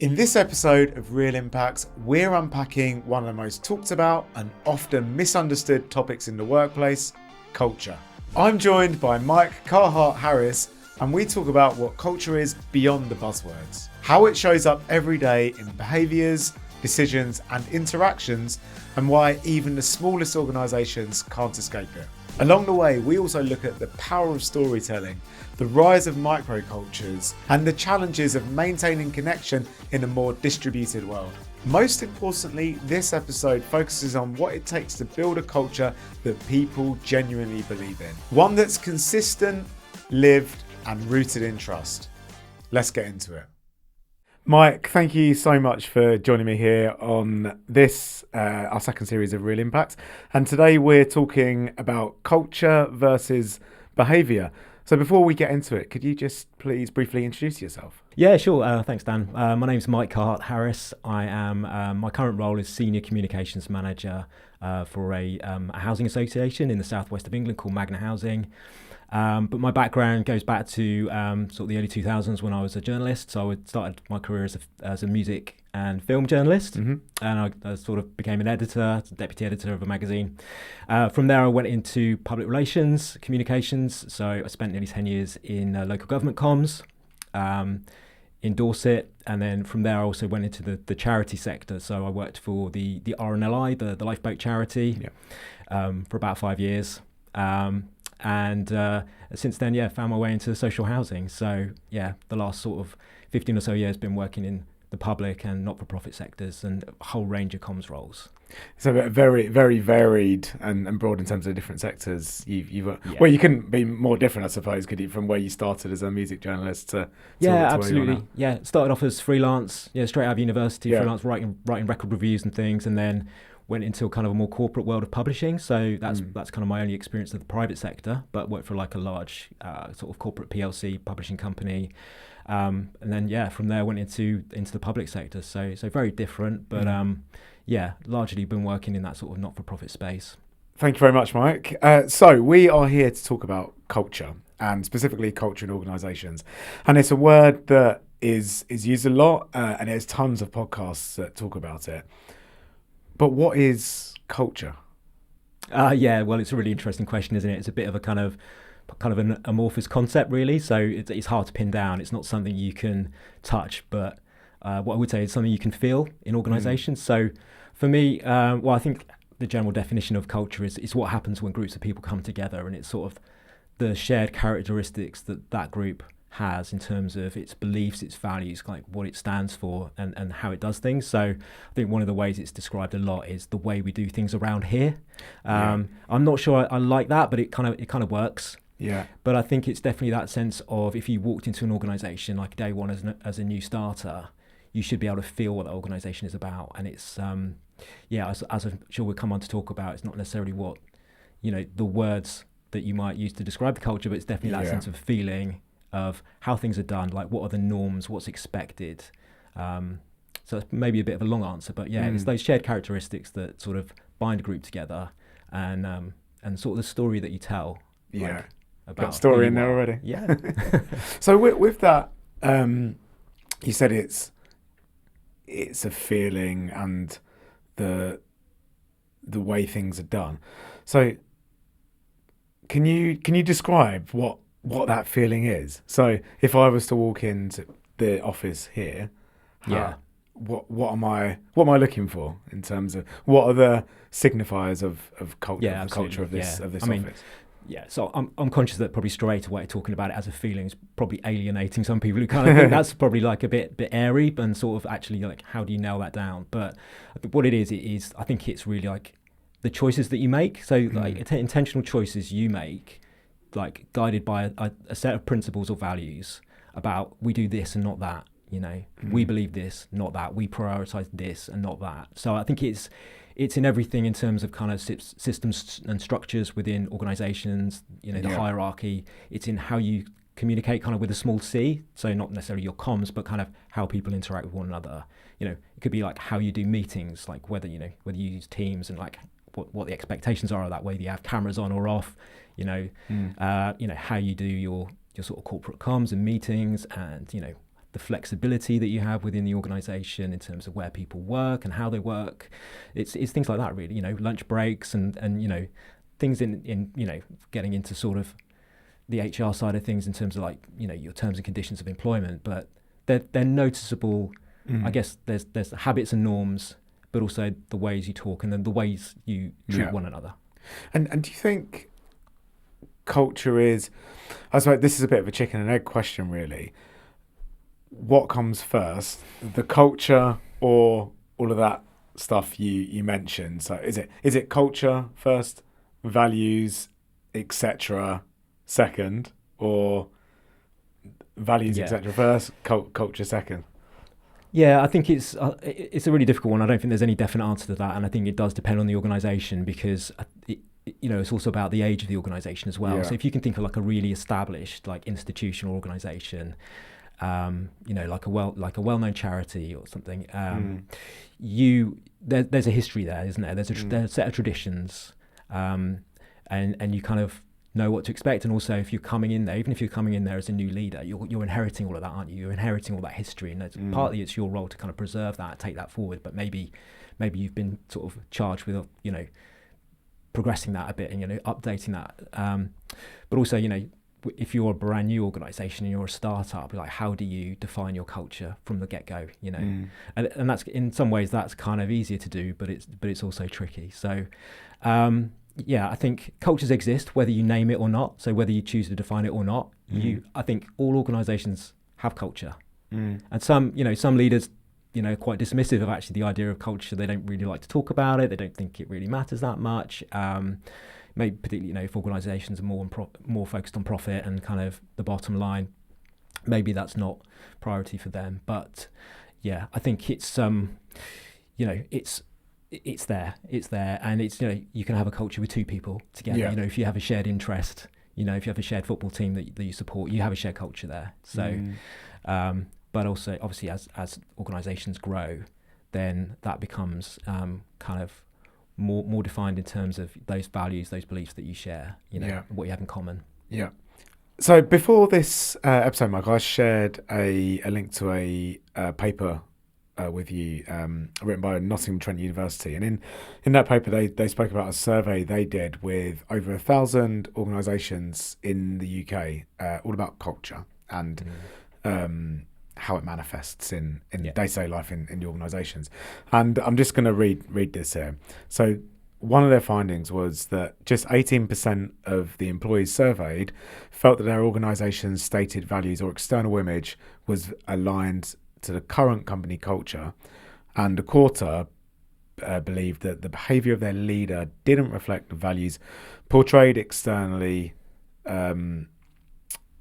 In this episode of Real Impacts, we're unpacking one of the most talked about and often misunderstood topics in the workplace, culture. I'm joined by Mike Carhart-Harris, and we talk about what culture is beyond the buzzwords, how it shows up every day in behaviours, decisions and interactions, and why even the smallest organisations can't escape it. Along the way, we also look at the power of storytelling, the rise of microcultures, and the challenges of maintaining connection in a more distributed world. Most importantly, this episode focuses on what it takes to build a culture that people genuinely believe in. One that's consistent, lived, and rooted in trust. Let's get into it. Mike, thank you so much for joining me here on this, our second series of Real Impacts. And today we're talking about culture versus behaviour. So before we get into it, could you just please briefly introduce yourself? Yeah, sure. Thanks, Dan. My name's Mike Carhart-Harris. I am, my current role is Senior Communications Manager for a housing association in the southwest of England called Magna Housing. But my background goes back to sort of the early 2000s when I was a journalist. So I started my career as a music and film journalist, and I sort of became an editor, deputy editor of a magazine. From there, I went into public relations, communications. So I spent nearly 10 years in local government comms in Dorset, and then from there I also went into the charity sector. So I worked for the RNLI, the lifeboat charity, for about 5 years. And since then, found my way into social housing. So, the last sort of 15 or so years been working in the public and not-for-profit sectors and a whole range of comms roles. So very, very varied and broad in terms of different sectors. Well, you couldn't be more different, I suppose, could you, from where you started as a music journalist to absolutely. Yeah, started off as freelance, straight out of university, freelance writing record reviews and things, and then went into kind of a more corporate world of publishing. So that's kind of my only experience of the private sector, but worked for like a large sort of corporate PLC publishing company. And then, from there went into the public sector. So very different, but largely been working in that sort of not-for-profit space. Thank you very much, Mike. So we are here to talk about culture, and specifically culture in organisations. And it's a word that is used a lot, and there's tons of podcasts that talk about it. But what is culture? Well, it's a really interesting question, isn't it? It's a bit of a kind of an amorphous concept, really. So it's hard to pin down. It's not something you can touch, but what I would say is something you can feel in organisations. So for me, I think the general definition of culture is what happens when groups of people come together, and it's sort of the shared characteristics that group has in terms of its beliefs, its values, like what it stands for and how it does things. So I think one of the ways it's described a lot is the way we do things around here. I'm not sure I like that, but it kind of works. Yeah. But I think it's definitely that sense of if you walked into an organisation like day one as a new starter, you should be able to feel what the organisation is about. And it's as I'm sure we'll come on to talk about, it's not necessarily what the words that you might use to describe the culture, but it's definitely that sense of feeling of how things are done, like what are the norms, what's expected. So it's maybe a bit of a long answer, but it's those shared characteristics that sort of bind a group together, and sort of the story that you tell. Like, about got story in there already. Yeah. So with that, you said it's a feeling and the way things are done. So can you describe what that feeling is? So if I was to walk into the office here, what am I looking for in terms of what are the signifiers of culture, the culture of this office? So I'm conscious that probably straight away talking about it as a feeling is probably alienating some people who kind of think that's probably like a bit airy and sort of actually like how do you nail that down? But what it is I think it's really like the choices that you make. So like intentional choices you make, like guided by a set of principles or values about we do this and not that, we believe this, not that, we prioritize this and not that. So I think it's in everything in terms of kind of systems and structures within organizations, the hierarchy. It's in how you communicate kind of with a small c, so not necessarily your comms, but kind of how people interact with one another. It could be like how you do meetings, like whether you use Teams and like what the expectations are of that, whether you have cameras on or off, how you do your sort of corporate comms and meetings, and the flexibility that you have within the organisation in terms of where people work and how they work. It's things like that, really. Lunch breaks and things in getting into sort of the HR side of things in terms of like your terms and conditions of employment, but they're noticeable. I guess there's habits and norms, but also the ways you talk and then the ways you treat one another. And do you think culture is, I suppose this is a bit of a chicken and egg question really, what comes first, the culture or all of that stuff you mentioned? So is it culture first, values, etc. second, or values etc. first, culture second? Yeah, I think it's a really difficult one. I don't think there's any definite answer to that, and I think it does depend on the organisation, because it's also about the age of the organisation as well. So if you can think of like a really established like institutional organisation, like a well-known charity or something, there's a history there, isn't there? There's a set of traditions, and you kind of know what to expect. And also, if you're coming in there, even if you're coming in there as a new leader, you're inheriting all of that, aren't you? You're inheriting all that history, and partly it's your role to kind of preserve that, take that forward. But maybe you've been sort of charged with progressing that a bit and updating that. But also, if you're a brand new organisation and you're a startup, like how do you define your culture from the get-go? And that's, in some ways, that's kind of easier to do, but it's also tricky. So. I think cultures exist whether you name it or not. So whether you choose to define it or not, I think all organisations have culture, and some leaders, quite dismissive of actually the idea of culture. They don't really like to talk about it. They don't think it really matters that much. Maybe particularly, if organisations are more focused on profit and kind of the bottom line, maybe that's not priority for them. But yeah, I think it's it's there, and it's you can have a culture with two people together. If you have a shared interest, if you have a shared football team that you support, you have a shared culture there. So but also obviously as organizations grow, then that becomes kind of more defined in terms of those values, those beliefs that you share, what you have in common. So before this episode, Mike, I shared a link to a paper with you, written by Nottingham Trent University, and in that paper they spoke about a survey they did with over 1,000 organisations in the UK, all about culture and how it manifests in day-to-day life in the organisations. And I'm just going to read this here. So one of their findings was that just 18% of the employees surveyed felt that their organisation's stated values or external image was aligned to the current company culture, and a quarter believed that the behaviour of their leader didn't reflect the values portrayed externally by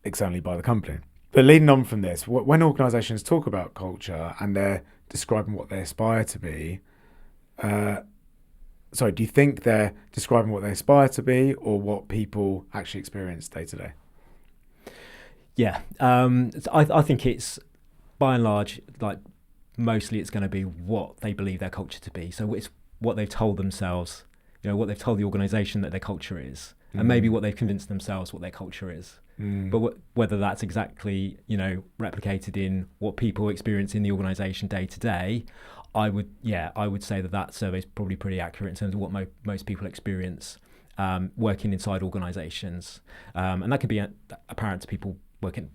the company. But leading on from this, when organisations talk about culture and they're describing what they aspire to be, do you think they're describing what they aspire to be or what people actually experience day to day? Yeah, I think it's, by and large, like mostly it's going to be what they believe their culture to be. So it's what they've told themselves, what they've told the organisation that their culture is, and maybe what they've convinced themselves what their culture is. But whether that's exactly, replicated in what people experience in the organisation day to day, I would say that survey is probably pretty accurate in terms of what most people experience working inside organisations, and that could be apparent to people working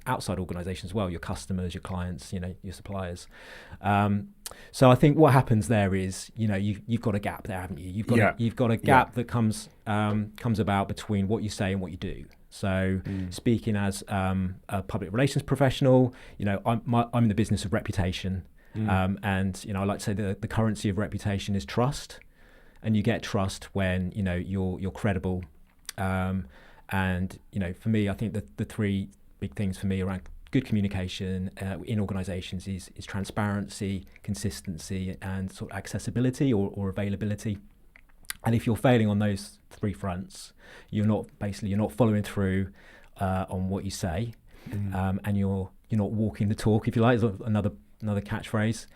outside organisations as well, your customers, your clients, your suppliers. So I think what happens there is, you've got a gap there, haven't you? You've got a gap that comes about between what you say and what you do. So speaking as a public relations professional, I'm in the business of reputation, and I like to say the currency of reputation is trust, and you get trust when you're credible. And for me, I think that the three big things for me around good communication in organisations is transparency, consistency, and sort of accessibility or availability. And if you're failing on those three fronts, you're not following through on what you say, and you're not walking the talk, if you like, is another catchphrase.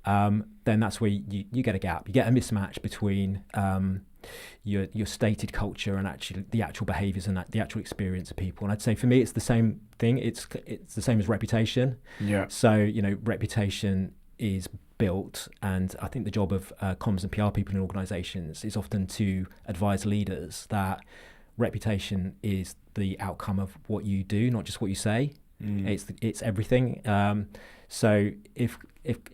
Then that's where you get a gap. You get a mismatch between your stated culture and actually the actual behaviours and the actual experience of people. And I'd say for me, it's the same thing. It's the same as reputation. Yeah. So reputation is built, and I think the job of comms and PR people in organisations is often to advise leaders that reputation is the outcome of what you do, not just what you say. It's everything. So if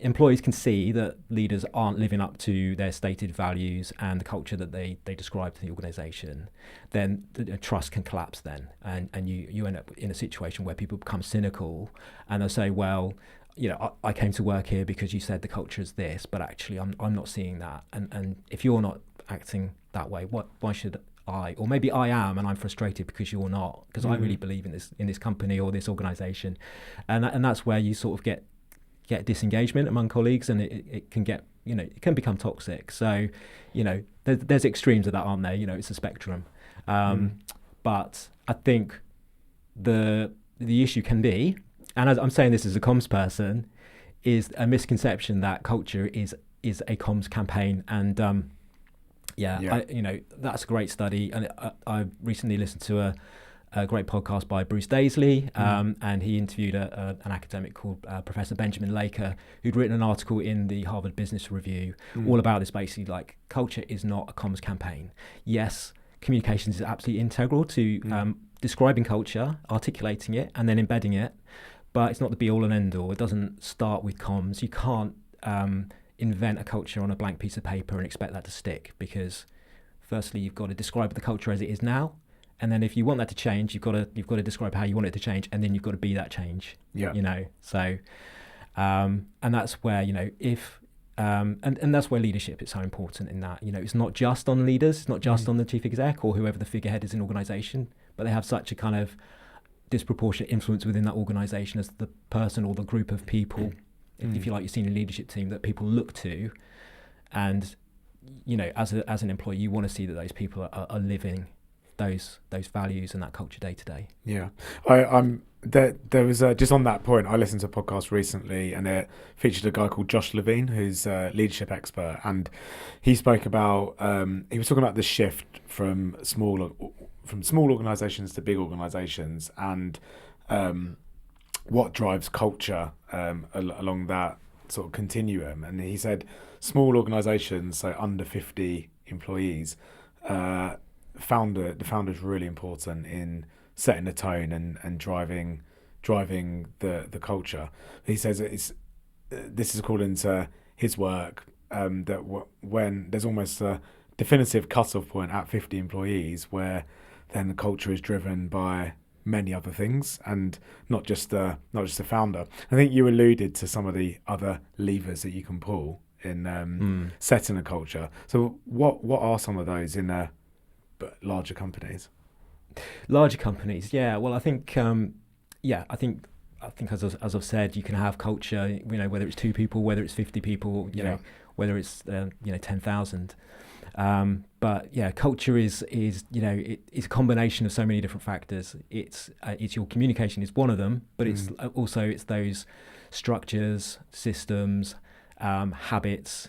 employees can see that leaders aren't living up to their stated values and the culture that they describe to the organisation, then the trust can collapse then, and you end up in a situation where people become cynical and they'll say, well, I came to work here because you said the culture is this, but actually I'm not seeing that. And if you're not acting that way, why should I? Or maybe I am, and I'm frustrated because you're not, because I really believe in this company or this organisation, and that's where you sort of get disengagement among colleagues, and it can get it can become toxic. So there's extremes of that, aren't there? It's a spectrum, but I think the issue can be, and as I'm saying this as a comms person, is a misconception that culture is a comms campaign. And that's a great study. And I recently listened to a great podcast by Bruce Daisley, and he interviewed an academic called Professor Benjamin Laker, who'd written an article in the Harvard Business Review all about this, basically, like, culture is not a comms campaign. Yes, communications is absolutely integral to describing culture, articulating it, and then embedding it, but it's not the be-all and end-all. It doesn't start with comms. You can't invent a culture on a blank piece of paper and expect that to stick, because firstly, you've got to describe the culture as it is now, and then if you want that to change, you've got to describe how you want it to change, and then you've got to be that change. So and that's where and that's where leadership is so important, in that it's not just on leaders, it's not just on the chief exec or whoever the figurehead is in organisation, but they have such a kind of disproportionate influence within that organisation as the person or the group of people, if you like, your senior leadership team that people look to. And as an employee, you want to see that those people are living those values and that culture day to day. Yeah, there was just on that point, I listened to a podcast recently, and it featured a guy called Josh Levine, who's a leadership expert, and he spoke about he was talking about the shift from small organisations to big organisations, and what drives culture along that sort of continuum. And he said small organisations, so under 50 employees, the founder's really important in setting the tone and driving the culture. He says this is according to his work, that when there's almost a definitive cut-off point at 50 employees, where then the culture is driven by many other things, and not just the founder. I think you alluded to some of the other levers that you can pull in setting a culture. So what are some of those in larger companies? Larger companies, yeah. Well, I think I think as I've said, you can have culture, whether it's 2 people, whether it's 50 people, whether it's 10,000. But yeah, culture is it's a combination of so many different factors. It's your communication is one of them, but it's those structures, systems, habits,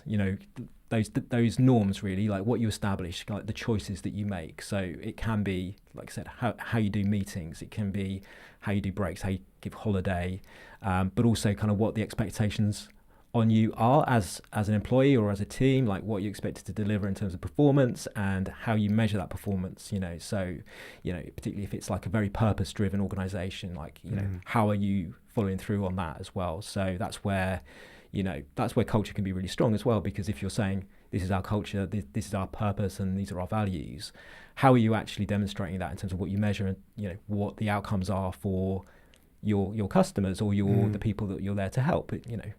those norms, really, like what you establish, like the choices that you make. So it can be, like I said, how you do meetings. It can be how you do breaks, how you give holiday, but also kind of what the expectations on you are as an employee or as a team, like what you expected to deliver in terms of performance and how you measure that performance. So particularly if it's like a very purpose-driven organisation, like how are you following through on that as well? So that's where culture can be really strong as well, because if you're saying this is our culture, this is our purpose, and these are our values, how are you actually demonstrating that in terms of what you measure and what the outcomes are for your customers or the people that you're there to help?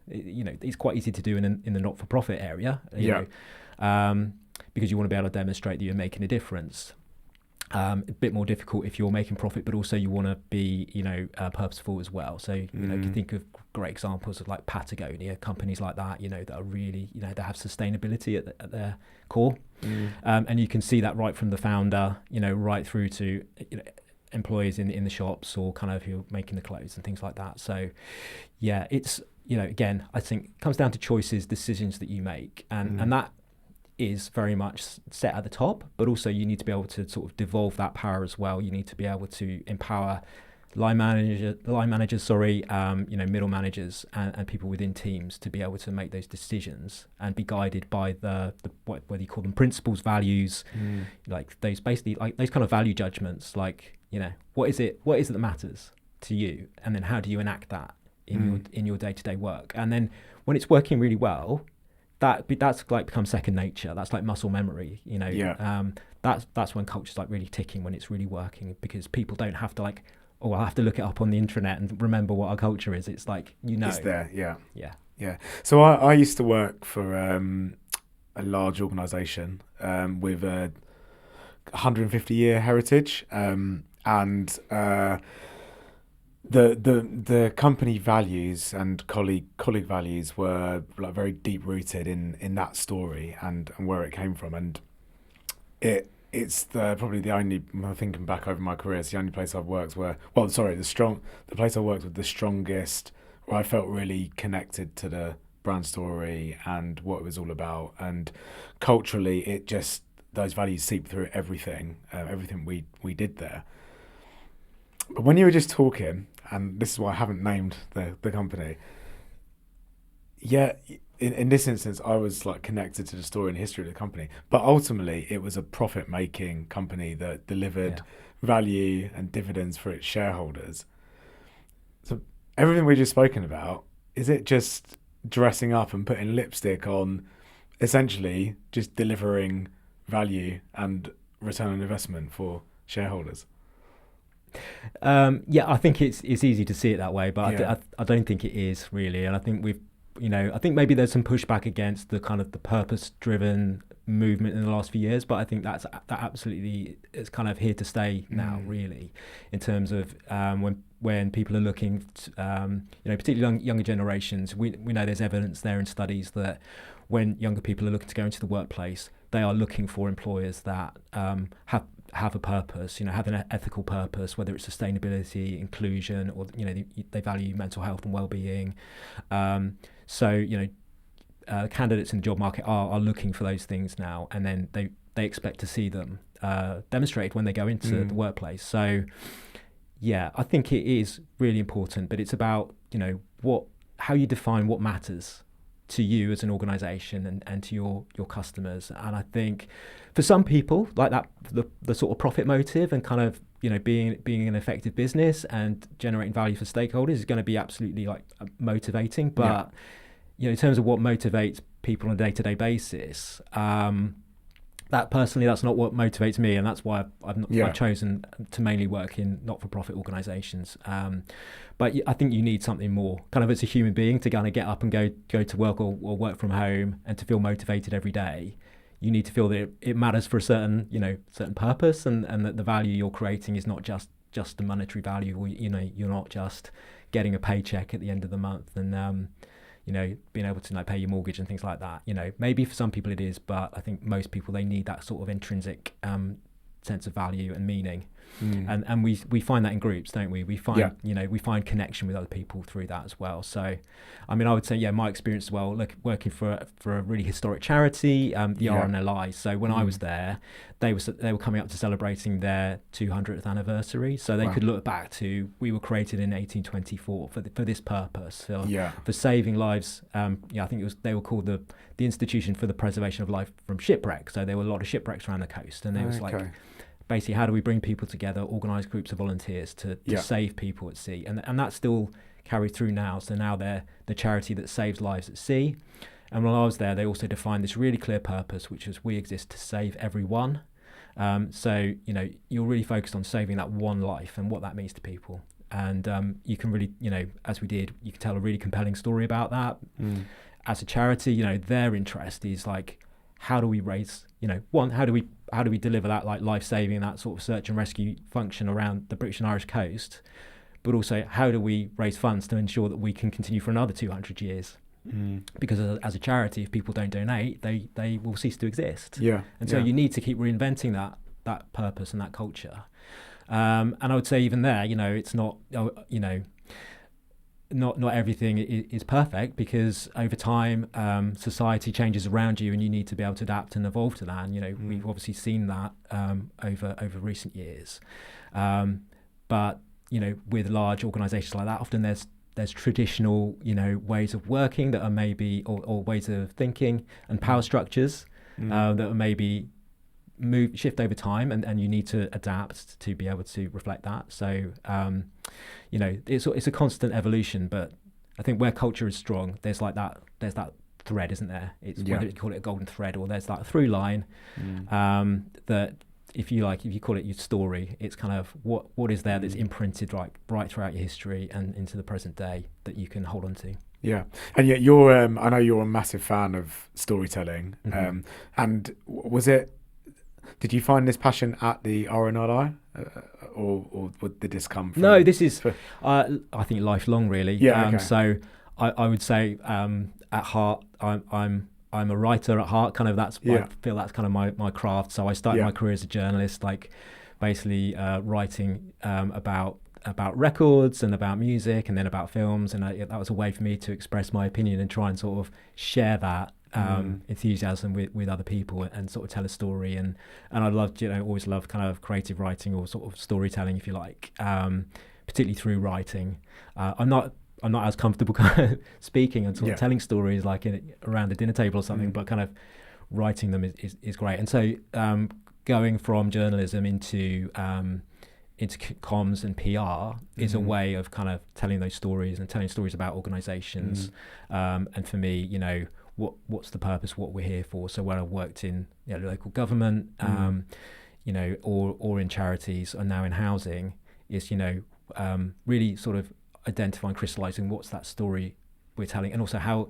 It's quite easy to do in the not-for-profit area, because you want to be able to demonstrate that you're making a difference. A bit more difficult if you're making profit, but also you want to be purposeful as well. So you can think of great examples of like Patagonia, companies like that, that are really that have sustainability at their core, and you can see that right from the founder, right through to employees in the shops, or kind of who are making the clothes and things like that. So it's again, I think it comes down to choices, decisions that you make, and that is very much set at the top, but also you need to be able to sort of devolve that power as well. You need to be able to empower line managers, middle managers and people within teams to be able to make those decisions and be guided by the whether you call them principles, values, like those basically like those kind of value judgments, like, what is it that matters to you, and then how do you enact that in your day-to-day work. And then when it's working really well, that's like becomes second nature. That's like muscle memory, that's when culture's like really ticking, when it's really working, because people don't have to like, oh, I'll have to look it up on the intranet and remember what our culture is. It's like, it's there. Yeah. So I used to work for a large organisation with a 150-year heritage, and the company values and colleague values were like very deep rooted in that story and where it came from, and it's probably the only, thinking back over my career, it's the only place I've worked the place I worked with the strongest, where I felt really connected to the brand story and what it was all about, and culturally those values seep through everything we did there. But when you were just talking, and this is why I haven't named the company, in this instance, I was like connected to the story and history of the company, but ultimately it was a profit-making company that delivered value and dividends for its shareholders. So everything we've just spoken about, is it just dressing up and putting lipstick on, essentially just delivering value and return on investment for shareholders? I think it's easy to see it that way, but I don't think it is really. And I think I think maybe there's some pushback against the kind of the purpose-driven movement in the last few years, but I think that absolutely is kind of here to stay now, really, in terms of when people are looking, particularly younger generations. We know there's evidence there in studies that when younger people are looking to go into the workplace, they are looking for employers that have a purpose, have an ethical purpose, whether it's sustainability, inclusion, or they value mental health and well-being. Candidates in the job market are looking for those things now, and then they expect to see them demonstrated when they go into the workplace. So I think it is really important, but it's about how you define what matters to you as an organisation and to your customers. And I think for some people, like that, the sort of profit motive and kind of being an effective business and generating value for stakeholders is going to be absolutely like motivating. But in terms of what motivates people on a day-to-day basis, that's not what motivates me, and that's why I've chosen to mainly work in not-for-profit organisations. But I think you need something more, kind of as a human being, to kind of get up and go to work or work from home, and to feel motivated every day. You need to feel that it matters for a certain purpose, and that the value you're creating is not just the monetary value, or you're not just getting a paycheck at the end of the month and being able to pay your mortgage and things like that. Maybe for some people it is, but I think most people, they need that sort of intrinsic sense of value and meaning. And we find that in groups, don't we? We find we find connection with other people through that as well. So I would say my experience as well, working for a really historic charity, the RNLI. So when I was there, they were coming up to celebrating their 200th anniversary, so they could look back to, we were created in 1824 for this purpose, for saving lives. I think they were called the Institution for the Preservation of Life from Shipwreck. So there were a lot of shipwrecks around the coast, and there was basically, how do we bring people together, organise groups of volunteers to save people at sea? And that's still carried through now. So now they're the charity that saves lives at sea. And when I was there, they also defined this really clear purpose, which is, we exist to save everyone. So you're really focused on saving that one life and what that means to people. And you can really, as we did, you can tell a really compelling story about that. As a charity, their interest is like, how do we raise, how do we deliver that like life-saving, that sort of search and rescue function around the British and Irish coast, but also how do we raise funds to ensure that we can continue for another 200 years? Because as a charity, if people don't donate, they will cease to exist. And so you need to keep reinventing that purpose and that culture. And I would say even there, it's not, not everything is perfect, because over time society changes around you, and you need to be able to adapt and evolve to that. And we've obviously seen that over recent years. But with large organisations like that, often there's traditional ways of working that are maybe or ways of thinking and power structures that are maybe shift over time, and you need to adapt to be able to reflect that. So it's a constant evolution, but I think where culture is strong, there's that thread, isn't there? It's whether you call it a golden thread or there's that through line that if you call it your story, it's kind of what is there that's imprinted right throughout your history and into the present day that you can hold on to. Yeah, and yet you're I know you're a massive fan of storytelling. And did you find this passion at the RNLI, or did this come from? No, this is I think lifelong, really. Yeah. Okay. So I would say at heart I'm a writer at heart. Kind of I feel that's kind of my craft. So I started my career as a journalist, basically writing about records and about music and then about films, and that was a way for me to express my opinion and try and sort of share that enthusiasm with other people and sort of tell a story. And I loved, always loved kind of creative writing or sort of storytelling, if you like, particularly through writing. I'm not as comfortable kind of speaking and sort of telling stories like around a dinner table or something, but kind of writing them is great. And so going from journalism into comms and PR is a way of kind of telling those stories and telling stories about organisations. And for me, what's the purpose, what we're here for. So where I've worked in local government, or in charities, and now in housing, is really sort of identifying, crystallising what's that story we're telling, and also how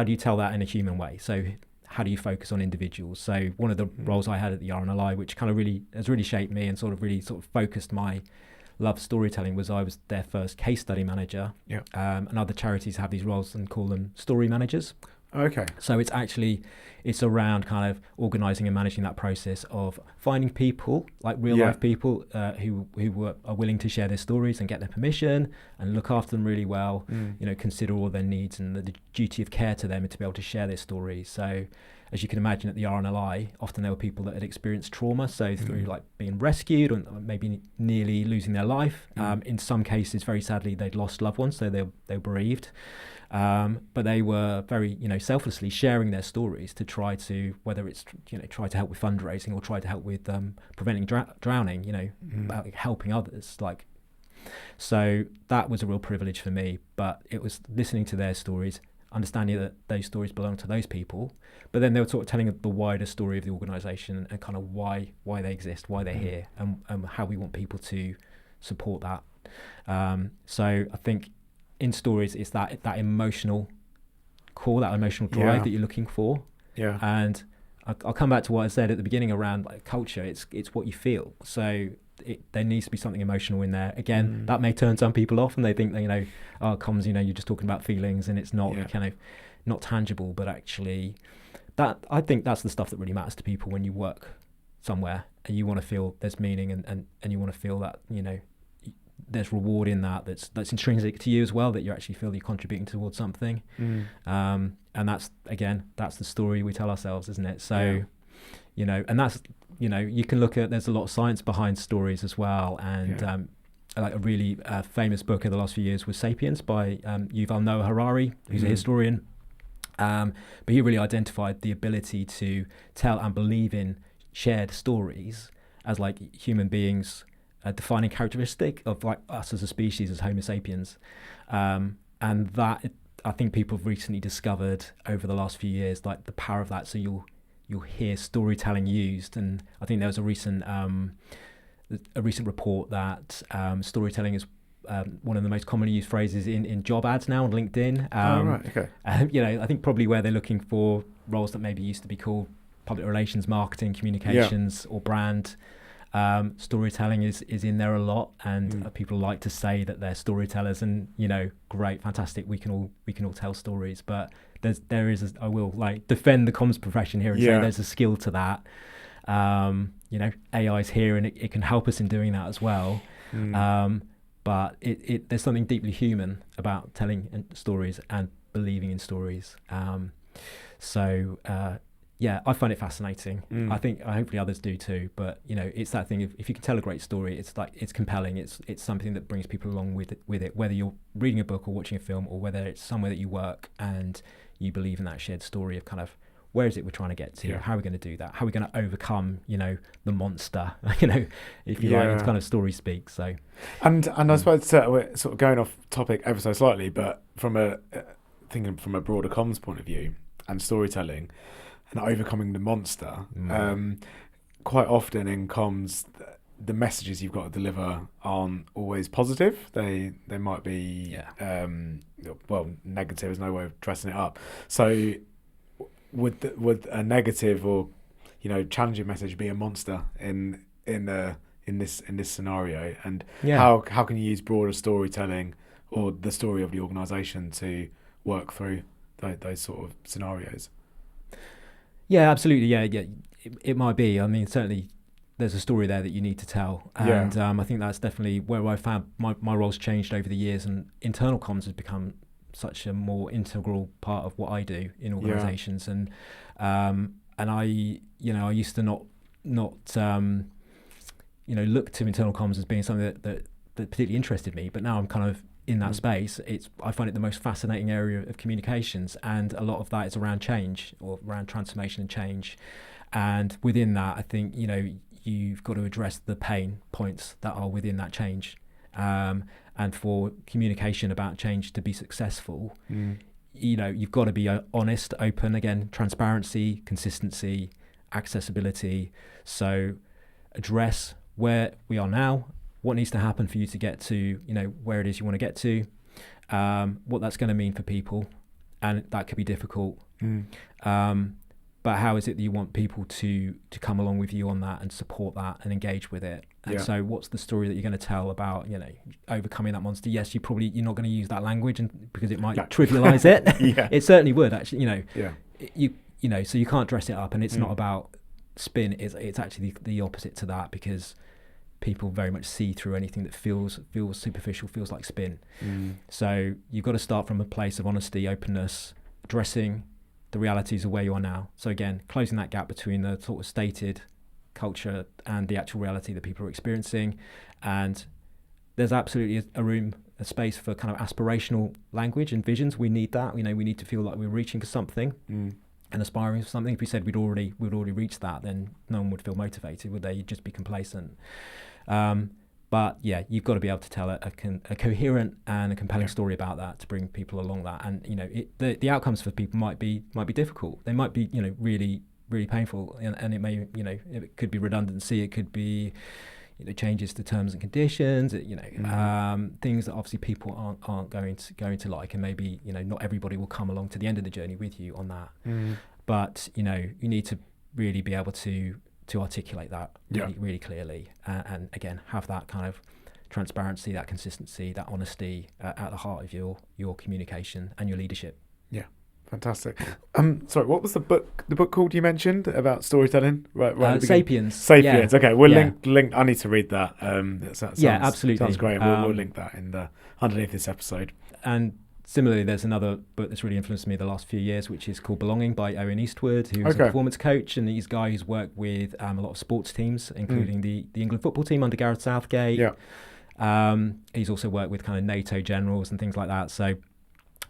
do you tell that in a human way. So how do you focus on individuals? So one of the roles I had at the RNLI, which kind of has really shaped me and sort of focused my love of storytelling, was I was their first case study manager. And other charities have these roles and call them story managers. Okay. So it's around kind of organising and managing that process of finding people, like real life people, who are willing to share their stories and get their permission and look after them really well. Consider all their needs and the duty of care to them, and to be able to share their stories. So as you can imagine, at the RNLI, often there were people that had experienced trauma, so through being rescued or maybe nearly losing their life. In some cases, very sadly, they'd lost loved ones, so they were bereaved. But they were very, selflessly sharing their stories to try to, whether it's, try to help with fundraising or try to help with preventing drowning, about helping others. So that was a real privilege for me. But it was listening to their stories, understanding that those stories belong to those people, but then they were sort of telling the wider story of the organisation and kind of why they exist, why they're here, and how we want people to support that. So I think in stories, it's that emotional core, that emotional drive that you're looking for. And I'll come back to what I said at the beginning around culture. It's what you feel. So there needs to be something emotional in there. Again, that may turn some people off, and they think that comms, you're just talking about feelings, and it's not kind of not tangible. But actually, I think that's the stuff that really matters to people when you work somewhere and you want to feel there's meaning, and you want to feel that there's reward in that's intrinsic to you as well, that you actually feel you're contributing towards something. And that's the story we tell ourselves, isn't it? So and that's you can look at, there's a lot of science behind stories as well, and like a really famous book of the last few years was Sapiens by Yuval Noah Harari, who's a historian, but he really identified the ability to tell and believe in shared stories as human beings, a defining characteristic of us as a species, as Homo sapiens, and that I think people have recently discovered over the last few years, the power of that. So you'll hear storytelling used, and I think there was a recent report that storytelling is one of the most commonly used phrases in job ads now on LinkedIn. I think probably where they're looking for roles that maybe used to be called public relations, marketing, communications, or brand. Storytelling is in there a lot, and people like to say that they're storytellers, and great, fantastic, we can all tell stories, but I will defend the comms profession here and say there's a skill to that. AI is here, and it can help us in doing that as well. but there's something deeply human about telling stories and believing in stories. Yeah, I find it fascinating. I think hopefully others do too. But it's that thing. If you can tell a great story, it's compelling. It's something that brings people along with it. Whether you're reading a book or watching a film, or whether it's somewhere that you work and you believe in that shared story of kind of where is it we're trying to get to? Yeah. How are we going to do that? How are we going to overcome the monster? If you like, it's kind of story speak. So, and I suppose we're sort of going off topic ever so slightly, but thinking from a broader comms point of view and storytelling. And overcoming the monster, quite often in comms, the messages you've got to deliver aren't always positive. They might be, negative is no way of dressing it up. So would a negative or challenging message be a monster in this scenario? And how can you use broader storytelling or the story of the organisation to work through those sort of scenarios? Yeah, absolutely. Yeah, it might be. I mean, certainly there's a story there that you need to tell. And I think that's definitely where I found my role's changed over the years, and internal comms has become such a more integral part of what I do in organisations. And I used to not look to internal comms as being something that particularly interested me, but now I'm kind of in that space. I find it the most fascinating area of communications, and a lot of that is around change or around transformation and change. And within that, I think you've got to address the pain points that are within that change. And for communication about change to be successful, you've got to be honest, open, again, transparency, consistency, accessibility. So address where we are now, what needs to happen for you to get to, where it is you want to get to, what that's going to mean for people, and that could be difficult. But how is it that you want people to come along with you on that and support that and engage with it? And so what's the story that you're going to tell about, overcoming that monster? Yes, you're not going to use that language because it might trivialize it. It certainly would, actually, so you can't dress it up, and it's not about spin. It's actually the opposite to that, because people very much see through anything that feels superficial, feels like spin. So you've got to start from a place of honesty, openness, addressing the realities of where you are now. So again, closing that gap between the sort of stated culture and the actual reality that people are experiencing. And there's absolutely a space for kind of aspirational language and visions. We need that. We need to feel like we're reaching for something and aspiring for something. If we said we'd already reached that, then no one would feel motivated, would they? You'd just be complacent. But yeah, you've got to be able to tell a coherent and a compelling story about that to bring people along that. And the outcomes for people might be difficult. They might be really, really painful, and it may it could be redundancy. It could be changes to terms and conditions. Things that obviously people aren't going to like, and maybe not everybody will come along to the end of the journey with you on that. But you need to really be able to articulate that really clearly, and again have that kind of transparency, that consistency, that honesty at the heart of your communication and your leadership. Yeah, fantastic. Sorry, what was the book called you mentioned about storytelling? Right, Sapiens. Yeah. Okay, we'll link. I need to read that. That sounds, absolutely. Sounds great. We'll link that underneath this episode. And similarly, there's another book that's really influenced me the last few years, which is called Belonging by Owen Eastwood, who's a performance coach, and he's a guy who's worked with a lot of sports teams, including the England football team under Gareth Southgate. He's also worked with kind of NATO generals and things like that. So,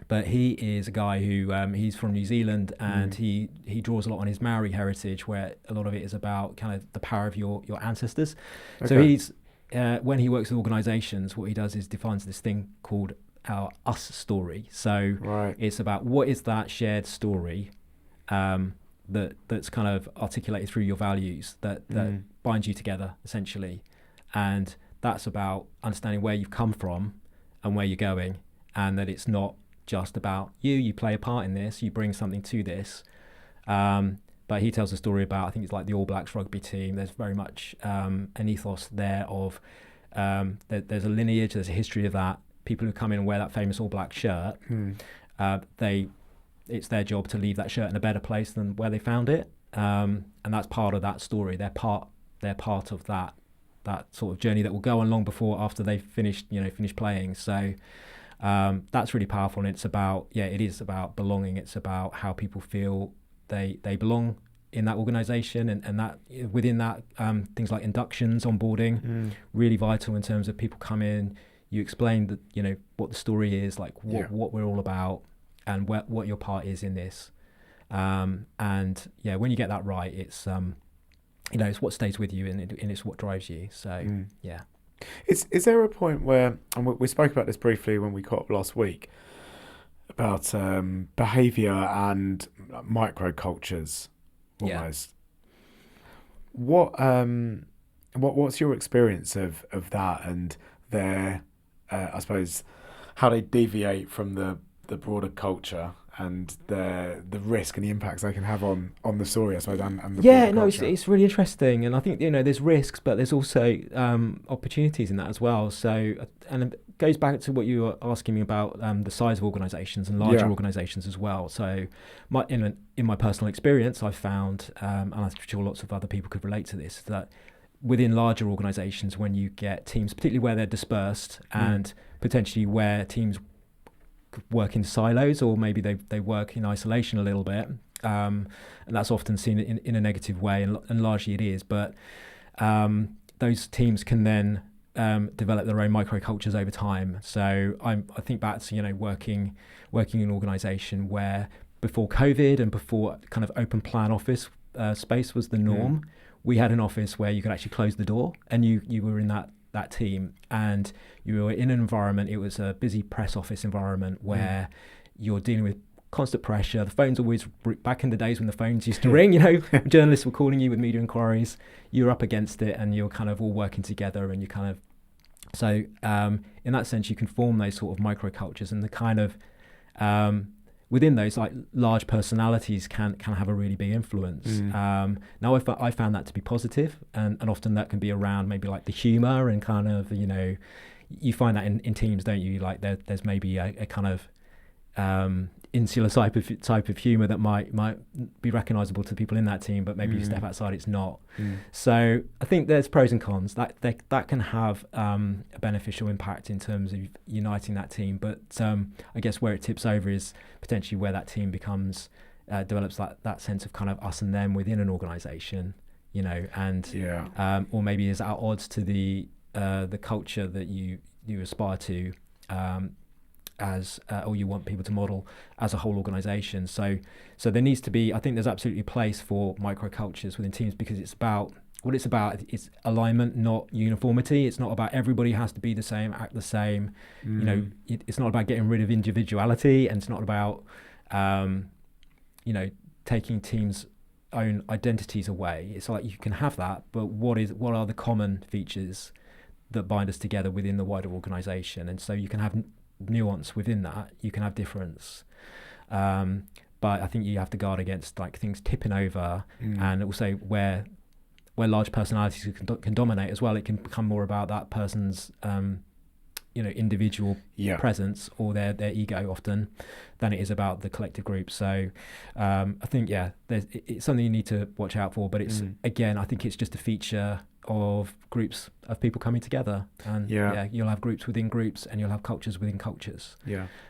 but he is a guy who he's from New Zealand, and he draws a lot on his Maori heritage, where a lot of it is about kind of the power of your ancestors. So he's when he works with organisations, what he does is defines this thing called our us story. So it's about what is that shared story that's kind of articulated through your values that binds you together, essentially. And that's about understanding where you've come from and where you're going, and that it's not just about you play a part in this, you bring something to this. But he tells a story about, I think it's like the All Blacks rugby team. There's very much an ethos there of there's a lineage, there's a history of that. People who come in and wear that famous All Black shirt, it's their job to leave that shirt in a better place than where they found it, and that's part of that story. They're part of that that sort of journey that will go on long before after they've finished playing. So that's really powerful, and it is about belonging. It's about how people feel they belong in that organisation, and that within that things like inductions, onboarding, really vital in terms of people come in, you explain that what the story is, like what we're all about, and what your part is in this, and when you get that right, it's it's what stays with you, and it's what drives you. So Is there a point where, and we spoke about this briefly when we caught up last week, about behaviour and microcultures almost? What's your experience of that, and their I suppose how they deviate from the broader culture, and the risk and the impacts they can have on the story, I suppose, and the broader culture? It's really interesting, and I think there's risks, but there's also opportunities in that as well. So, and it goes back to what you were asking me about the size of organisations and larger organisations as well. So, in my personal experience, I've found, and I'm sure lots of other people could relate to this, that within larger organisations, when you get teams, particularly where they're dispersed and potentially where teams work in silos, or maybe they work in isolation a little bit, and that's often seen in a negative way, and largely it is, but those teams can then develop their own microcultures over time. So I think back to working in an organisation where before COVID and before kind of open plan office space was the norm, we had an office where you could actually close the door, and you were in that team, and you were in an environment, it was a busy press office environment where you're dealing with constant pressure. The phone's always, back in the days when the phones used to ring, journalists were calling you with media inquiries, you're up against it, and you're kind of all working together, and you kind of, so in that sense you can form those sort of microcultures, and the kind of within those, like, large personalities can have a really big influence. Now I found that to be positive, and often that can be around maybe like the humour, and kind of you find that in teams, don't you? Like there's maybe a kind of insular type of humour that might be recognisable to people in that team, but maybe you step outside, it's not. So I think there's pros and cons. That can have a beneficial impact in terms of uniting that team, but I guess where it tips over is potentially where that team becomes develops that sense of kind of us and them within an organisation, and or maybe is at odds to the culture that you aspire to, or you want people to model as a whole organisation. So there needs to be, I think there's absolutely a place for microcultures within teams, because it's about it's alignment, not uniformity. It's not about everybody has to be the same, act the same. It's not about getting rid of individuality, and it's not about taking teams' own identities away. It's like you can have that, but what are the common features that bind us together within the wider organisation? And so you can have nuance within that, you can have difference, but I think you have to guard against like things tipping over, and also where large personalities can dominate as well. It can become more about that person's individual presence or their ego often than it is about the collective group. So I think it's something you need to watch out for, but it's again, I think it's just a feature of groups of people coming together, and you'll have groups within groups, and you'll have cultures within cultures,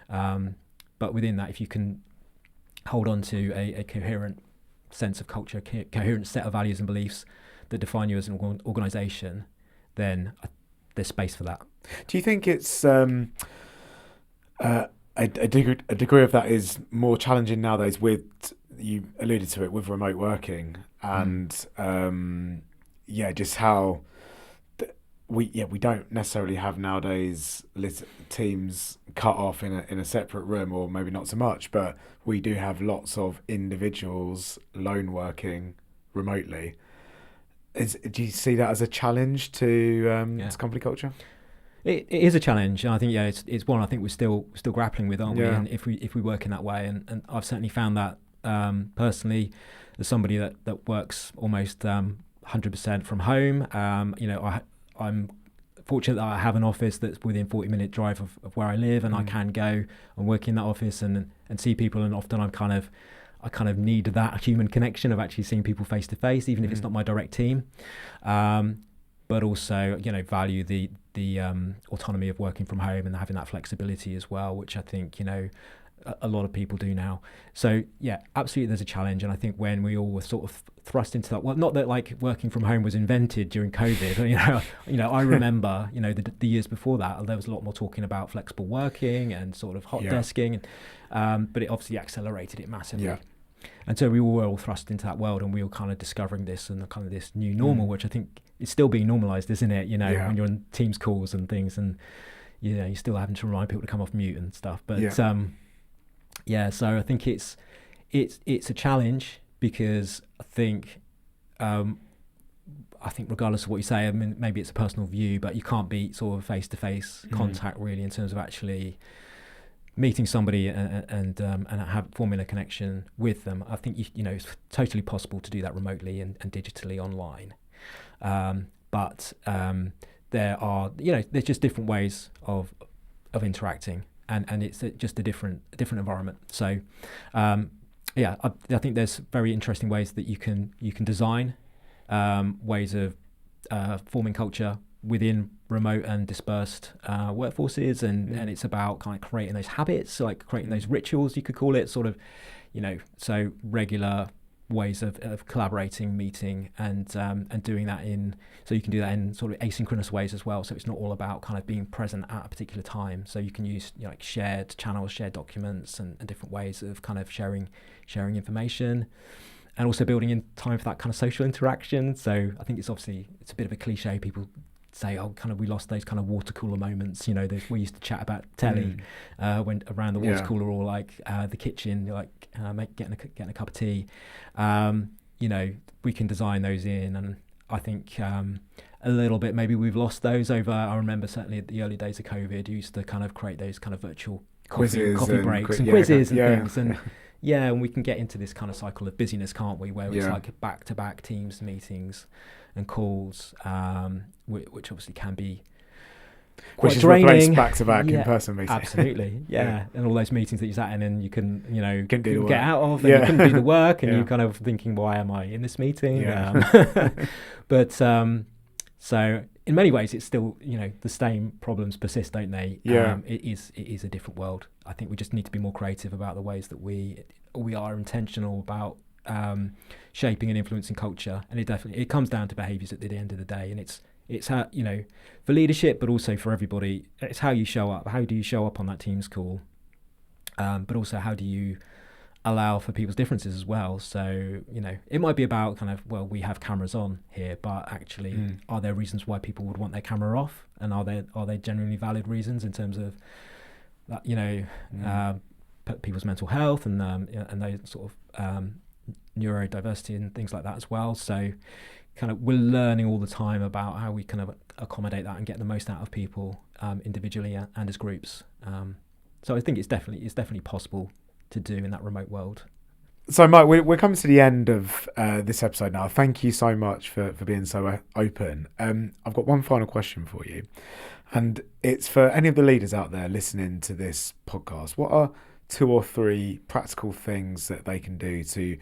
but within that, if you can hold on to a coherent sense of culture, coherent set of values and beliefs that define you as an organisation, then there's space for that. Do you think it's a degree of that is more challenging nowadays with, you alluded to it, with remote working, and just how we don't necessarily have nowadays teams cut off in a separate room, or maybe not so much, but we do have lots of individuals lone working remotely. Do you see that as a challenge to company culture? It is a challenge, and I think it's one I think we're still grappling with, aren't we? And if we work in that way, and I've certainly found that personally, as somebody that works almost 100% from home. I'm fortunate that I have an office that's within 40-minute drive of where I live, and I can go and work in that office and see people, and often I kind of need that human connection of actually seeing people face to face, even if it's not my direct team. but also, value the autonomy of working from home and having that flexibility as well, which I think, a lot of people do now. So yeah, absolutely there's a challenge. And I think when we all were sort of thrust into that, well, not that like working from home was invented during COVID, I remember, the years before that, there was a lot more talking about flexible working and sort of hot desking, but it obviously accelerated it massively. Yeah. And so we were all thrust into that world, and we were kind of discovering this and kind of this new normal, which I think is still being normalized, isn't it? When you're on Teams calls and things, and you're still having to remind people to come off mute and stuff. But so I think it's a challenge, because I think regardless of what you say, I mean, maybe it's a personal view, but you can't beat sort of face-to-face contact really, in terms of actually meeting somebody and forming a connection with them. I think it's totally possible to do that remotely and digitally online, but there are there's just different ways of interacting, and it's just a different environment. So I think there's very interesting ways that you can design ways of forming culture within remote and dispersed workforces, and it's about kind of creating those habits, like creating those rituals, you could call it, sort of, so regular ways of collaborating, meeting, and doing that so you can do that in sort of asynchronous ways as well. So it's not all about kind of being present at a particular time. So you can use like shared channels, shared documents, and different ways of kind of sharing information, and also building in time for that kind of social interaction. So I think it's a bit of a cliche. People say, oh, kind of we lost those kind of water cooler moments. We used to chat about telly when around the water cooler, or like the kitchen, like getting a cup of tea. We can design those in, and I think a little bit maybe we've lost those over. I remember certainly at the early days of COVID, you used to kind of create those kind of virtual coffee breaks and quizzes and things, and and we can get into this kind of cycle of busyness, can't we, where it's like back-to-back Teams meetings and calls, which obviously can be quite draining. Back-to-back in-person meetings. Absolutely, and all those meetings that you sat in and you can, get out of, and you couldn't do the work, and you're kind of thinking, why am I in this meeting? But so in many ways, it's still, the same problems persist, don't they? It is a different world. I think we just need to be more creative about the ways that we are intentional about shaping and influencing culture, and it comes down to behaviours at the end of the day, and it's how, for leadership, but also for everybody, it's how you show up. How do you show up on that Teams call? But also, how do you allow for people's differences as well? So, it might be about kind of, well, we have cameras on here, but actually, are there reasons why people would want their camera off? And are they genuinely valid reasons in terms of that, people's mental health and those sort of neurodiversity and things like that as well. So kind of we're learning all the time about how we kind of accommodate that and get the most out of people individually and as groups. So I think it's definitely possible to do in that remote world. So Mike, we're coming to the end of this episode now. Thank you so much for being so open. I've got one final question for you, and it's for any of the leaders out there listening to this podcast. What are 2 or 3 practical things that they can do to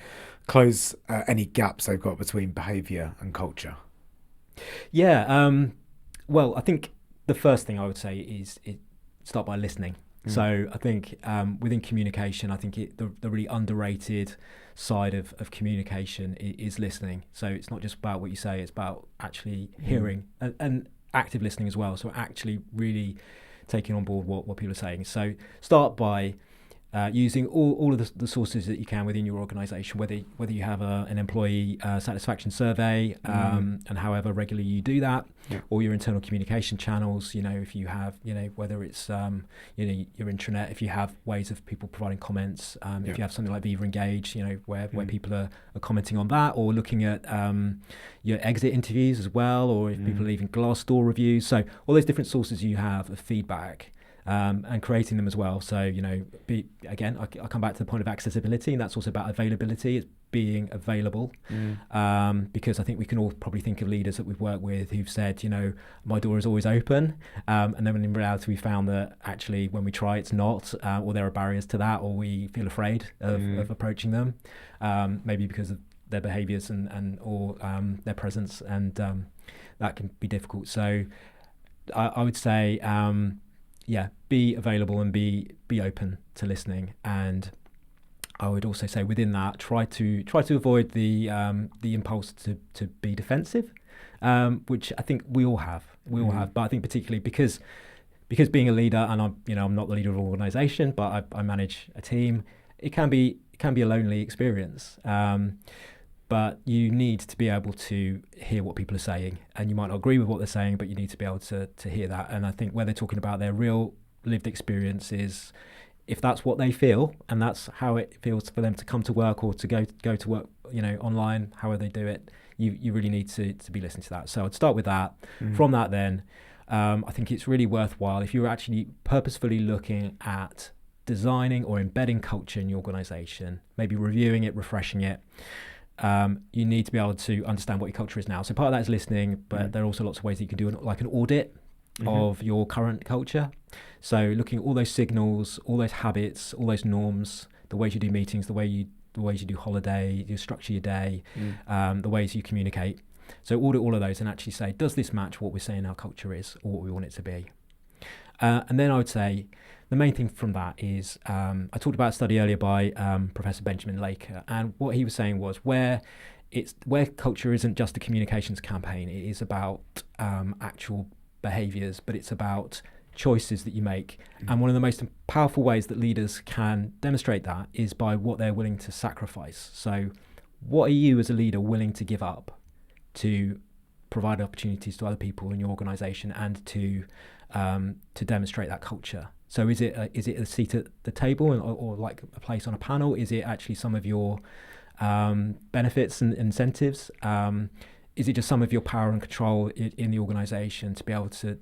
close any gaps they've got between behaviour and culture? Well, I think the first thing I would say is start by listening. So I think within communication, I think the really underrated side of communication is listening. So it's not just about what you say, it's about actually hearing and active listening as well. So actually really taking on board what people are saying. So start by using all of the sources that you can within your organisation, whether you have an employee satisfaction survey, and however regularly you do that, or your internal communication channels. If you have, whether it's your intranet, if you have ways of people providing comments, if you have something like Viva Engage, where people are commenting on that, or looking at your exit interviews as well, or if people are leaving Glassdoor reviews. So all those different sources you have of feedback. And creating them as well. So, I come back to the point of accessibility, and that's also about availability. It's being available, because I think we can all probably think of leaders that we've worked with who've said, my door is always open. And then in reality, we found that actually when we try, it's not, or there are barriers to that, or we feel afraid of approaching them, maybe because of their behaviours and or their presence, and that can be difficult. So I would say, be available and be open to listening. And I would also say within that, try to avoid the impulse to be defensive, which I think we all have. But I think particularly because being a leader, and I'm not the leader of an organisation, but I manage a team. It can be a lonely experience. But you need to be able to hear what people are saying, and you might not agree with what they're saying, but you need to be able to hear that. And I think where they're talking about their real lived experiences, if that's what they feel and that's how it feels for them to come to work or to go to work, online, however they do it, you really need to be listening to that. So I'd start with that. From that then, I think it's really worthwhile if you're actually purposefully looking at designing or embedding culture in your organisation, maybe reviewing it, refreshing it. You need to be able to understand what your culture is now. So part of that is listening, but there are also lots of ways that you can do like an audit of your current culture. So looking at all those signals, all those habits, all those norms, the ways you do meetings, the ways you do holiday, you structure your day, the ways you communicate. So audit all of those and actually say, does this match what we're saying our culture is or what we want it to be? And then I would say the main thing from that is, I talked about a study earlier by Professor Benjamin Laker, and what he was saying was where culture isn't just a communications campaign, it is about actual behaviours, but it's about choices that you make. And one of the most powerful ways that leaders can demonstrate that is by what they're willing to sacrifice. So what are you as a leader willing to give up to provide opportunities to other people in your organisation and to demonstrate that culture? So is it a seat at the table or like a place on a panel? Is it actually some of your benefits and incentives? Is it just some of your power and control in the organisation to be able to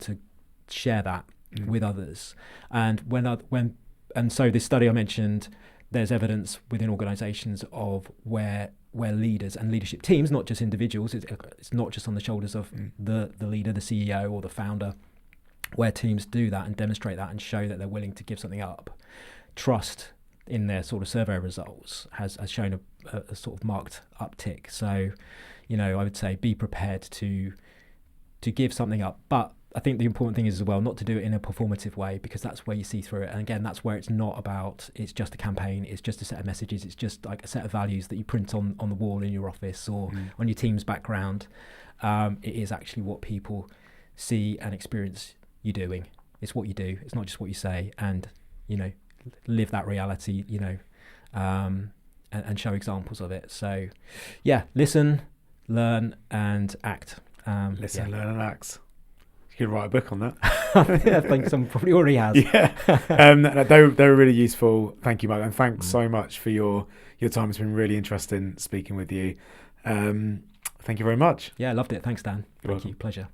share that with others? And so this study I mentioned, there's evidence within organisations of where leaders and leadership teams, not just individuals, it's not just on the shoulders of the leader, the CEO or the founder, where teams do that and demonstrate that and show that they're willing to give something up. Trust in their sort of survey results has shown a sort of marked uptick. So, I would say be prepared to give something up. But I think the important thing is as well not to do it in a performative way, because that's where you see through it. And again, that's where it's not about, it's just a campaign, it's just a set of messages, it's just like a set of values that you print on the wall in your office or on your team's background. It is actually what people see and experience you doing. It's what you do, it's not just what you say, and live that reality, and show examples of it. So listen, learn and act. Learn and act. You could write a book on that. I think someone probably already has. They were really useful. Thank you, Mike, and thanks so much for your time. It's been really interesting speaking with you. Thank you very much. Yeah, loved it. Thanks, Dan. Thank you. Pleasure.